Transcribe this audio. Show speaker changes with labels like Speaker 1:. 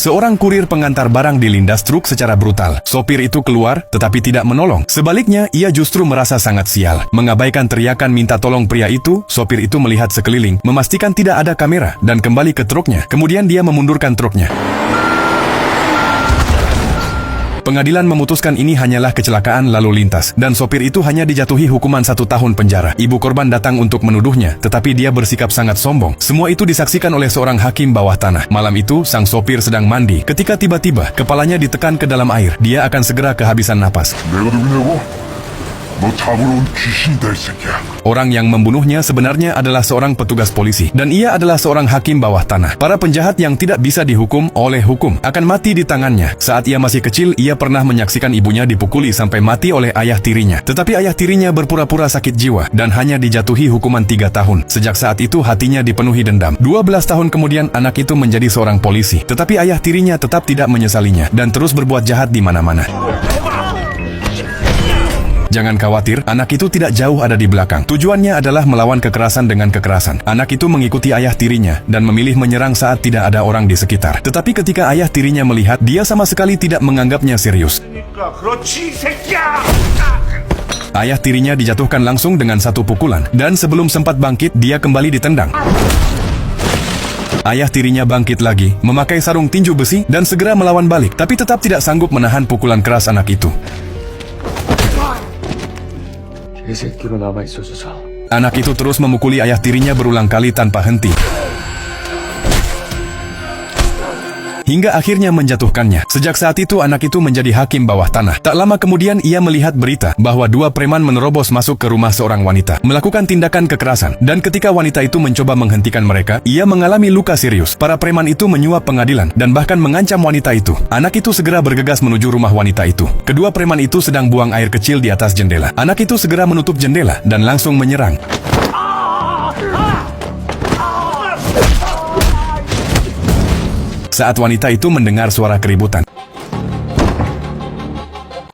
Speaker 1: Seorang kurir pengantar barang dilindas truk secara brutal. Sopir itu keluar, tetapi tidak menolong. Sebaliknya, ia justru merasa sangat sial. Mengabaikan teriakan minta tolong pria itu, sopir itu melihat sekeliling, memastikan tidak ada kamera, dan kembali ke truknya. Kemudian dia memundurkan truknya. Pengadilan memutuskan ini hanyalah kecelakaan lalu lintas, dan sopir itu hanya dijatuhi hukuman 1 tahun penjara. Ibu korban datang untuk menuduhnya, tetapi dia bersikap sangat sombong. Semua itu disaksikan oleh seorang hakim bawah tanah. Malam itu, sang sopir sedang mandi, ketika tiba-tiba kepalanya ditekan ke dalam air. Dia akan segera kehabisan napas. Orang yang membunuhnya sebenarnya adalah seorang petugas polisi, dan ia adalah seorang hakim bawah tanah. Para penjahat yang tidak bisa dihukum oleh hukum akan mati di tangannya. Saat ia masih kecil, ia pernah menyaksikan ibunya dipukuli sampai mati oleh ayah tirinya. Tetapi ayah tirinya berpura-pura sakit jiwa dan hanya dijatuhi hukuman 3 tahun. Sejak saat itu hatinya dipenuhi dendam. 12 tahun kemudian anak itu menjadi seorang polisi, tetapi ayah tirinya tetap tidak menyesalinya dan terus berbuat jahat di mana-mana. Jangan khawatir, anak itu tidak jauh ada di belakang. Tujuannya adalah melawan kekerasan dengan kekerasan. Anak itu mengikuti ayah tirinya dan memilih menyerang saat tidak ada orang di sekitar. Tetapi ketika ayah tirinya melihat, dia sama sekali tidak menganggapnya serius. Ayah tirinya dijatuhkan langsung dengan 1 pukulan, dan sebelum sempat bangkit, dia kembali ditendang. Ayah tirinya bangkit lagi, memakai sarung tinju besi, dan segera melawan balik, tapi tetap tidak sanggup menahan pukulan keras anak itu. Anak itu terus memukuli ayah tirinya berulang kali tanpa henti, hingga akhirnya menjatuhkannya. Sejak saat itu anak itu menjadi hakim bawah tanah. Tak lama kemudian ia melihat berita bahwa 2 preman menerobos masuk ke rumah seorang wanita, melakukan tindakan kekerasan, dan ketika wanita itu mencoba menghentikan mereka, ia mengalami luka serius. Para preman itu menyuap pengadilan dan bahkan mengancam wanita itu. Anak itu segera bergegas menuju rumah wanita itu. Kedua preman itu sedang buang air kecil di atas jendela. Anak itu segera menutup jendela dan langsung menyerang. Saat wanita itu mendengar suara keributan,